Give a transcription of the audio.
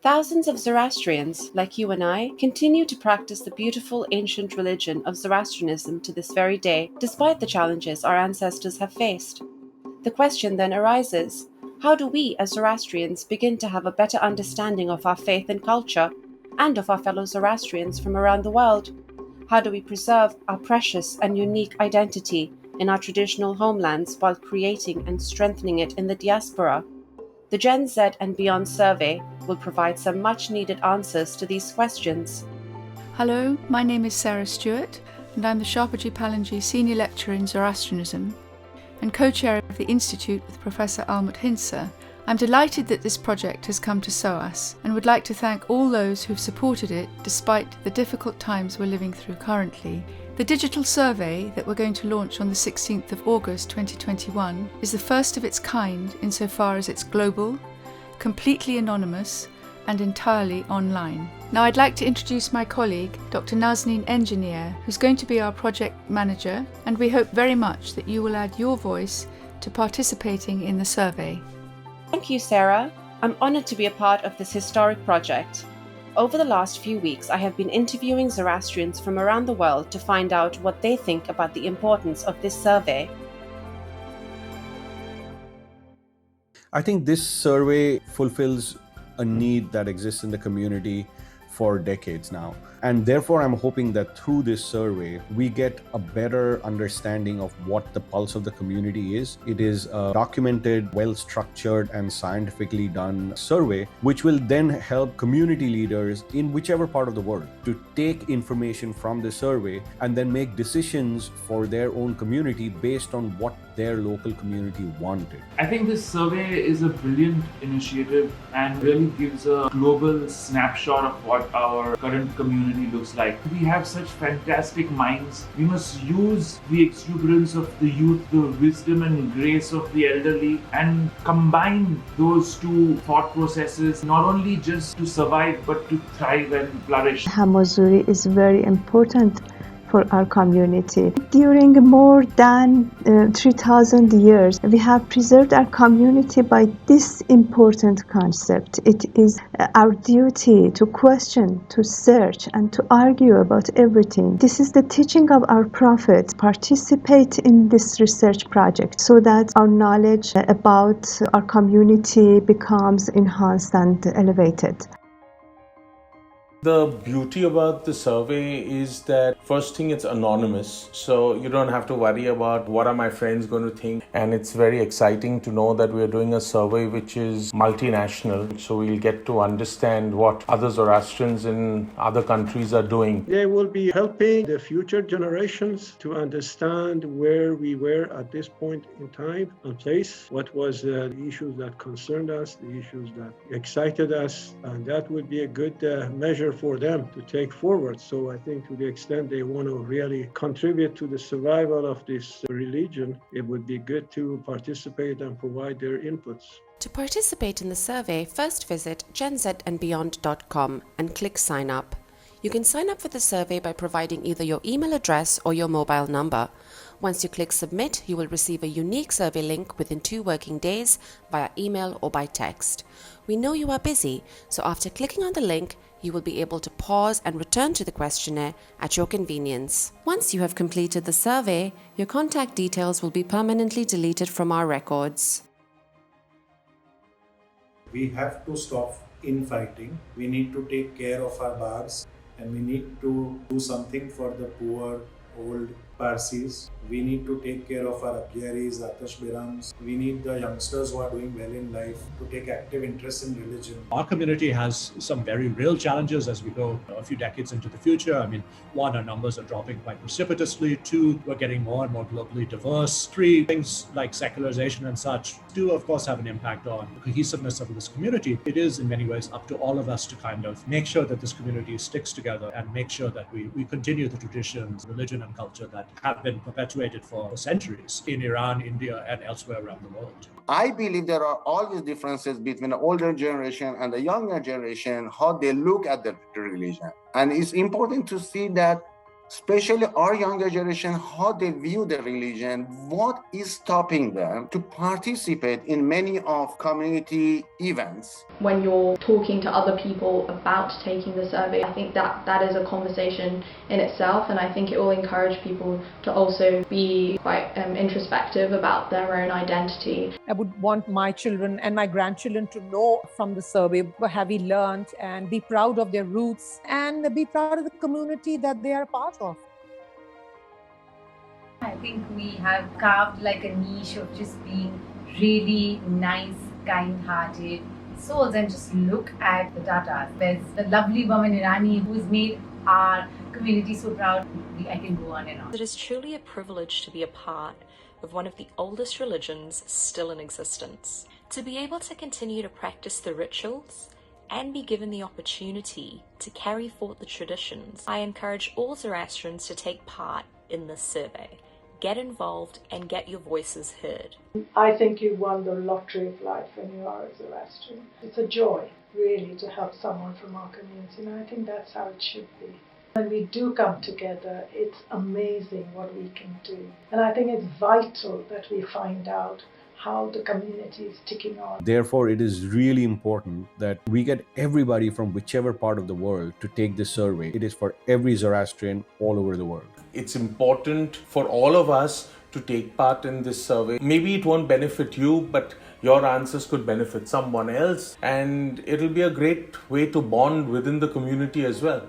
Thousands of Zoroastrians, like you and I, continue to practice the beautiful ancient religion of Zoroastrianism to this very day, despite the challenges our ancestors have faced. The question then arises: how do we as Zoroastrians begin to have a better understanding of our faith and culture, and of our fellow Zoroastrians from around the world? How do we preserve our precious and unique identity in our traditional homelands while creating and strengthening it in the diaspora? The Gen Z and Beyond survey will provide some much needed answers to these questions. Hello, my name is Sarah Stewart, and I'm the Sharpaji Palanji Senior Lecturer in Zoroastrianism and co-chair of the Institute with Professor Almut Hintze. I'm delighted that this project has come to SOAS and would like to thank all those who've supported it despite the difficult times we're living through currently. The digital survey that we're going to launch on the 16th of August 2021 is the first of its kind insofar as it's global, completely anonymous, and entirely online. Now I'd like to introduce my colleague, Dr. Nazneen Engineer, who's going to be our project manager, and we hope very much that you will add your voice to participating in the survey. Thank you, Sarah. I'm honored to be a part of this historic project. Over the last few weeks, I have been interviewing Zoroastrians from around the world to find out what they think about the importance of this survey. I think this survey fulfills a need that exists in the community for decades now. And therefore, I'm hoping that through this survey, we get a better understanding of what the pulse of the community is. It is a documented, well-structured, and scientifically done survey, which will then help community leaders in whichever part of the world to take information from the survey and then make decisions for their own community based on what their local community wanted. I think this survey is a brilliant initiative and really gives a global snapshot of what our current community looks like. We have such fantastic minds. We must use the exuberance of the youth, the wisdom and grace of the elderly, and combine those two thought processes, not only just to survive, but to thrive and flourish. Hamazuri is very important for our community. During more than 3,000 years, we have preserved our community by this important concept. It is our duty to question, to search, and to argue about everything. This is the teaching of our Prophet. Participate in this research project so that our knowledge about our community becomes enhanced and elevated. The beauty about the survey is that first thing, it's anonymous, so you don't have to worry about what are my friends going to think, and it's very exciting to know that we're doing a survey which is multinational, so we'll get to understand what other Zoroastrians in other countries are doing. They will be helping the future generations to understand where we were at this point in time and place, what was the issues that concerned us, the issues that excited us, and that would be a good measure for them to take forward. So I think to the extent they want to really contribute to the survival of this religion, it would be good to participate and provide their inputs. To participate in the survey, first visit genzandbeyond.com and click sign up. You can sign up for the survey by providing either your email address or your mobile number. Once you click submit, you will receive a unique survey link within 2 working days via email or by text. We know you are busy, so after clicking on the link, you will be able to pause and return to the questionnaire at your convenience. Once you have completed the survey, your contact details will be permanently deleted from our records. We have to stop infighting. We need to take care of our bags, and we need to do something for the poor, old Parsis. We need to take care of our Abhiyaris, Atash Birams. We need the youngsters who are doing well in life to take active interest in religion. Our community has some very real challenges as we go a few decades into the future. I mean, 1, our numbers are dropping quite precipitously. 2, we're getting more and more globally diverse. 3, things like secularization and such do, of course, have an impact on the cohesiveness of this community. It is, in many ways, up to all of us to kind of make sure that this community sticks together and make sure that we continue the traditions, religion, and culture that have been perpetuated for centuries in Iran, India, and elsewhere around the world. I believe there are always differences between the older generation and the younger generation, how they look at the religion. And it's important to see that especially our younger generation, how they view the religion, what is stopping them to participate in many of community events. When you're talking to other people about taking the survey, I think that is a conversation in itself, and I think it will encourage people to also be quite introspective about their own identity. I would want my children and my grandchildren to know from the survey what have we learned, and be proud of their roots and be proud of the community that they are part of. I think we have carved like a niche of just being really nice, kind-hearted souls, and just look at the Tatas. There's the lovely woman Irani who's made our community so proud. I can go on and on. It is truly a privilege to be a part of one of the oldest religions still in existence. To be able to continue to practice the rituals and be given the opportunity to carry forth the traditions, I encourage all Zoroastrians to take part in this survey. Get involved and get your voices heard. I think you won the lottery of life when you are a Zoroastrian. It's a joy, really, to help someone from our community, and I think that's how it should be. When we do come together, it's amazing what we can do. And I think it's vital that we find out how the community is ticking on. Therefore, it is really important that we get everybody from whichever part of the world to take this survey. It is for every Zoroastrian all over the world. It's important for all of us to take part in this survey. Maybe it won't benefit you, but your answers could benefit someone else, and it'll be a great way to bond within the community as well.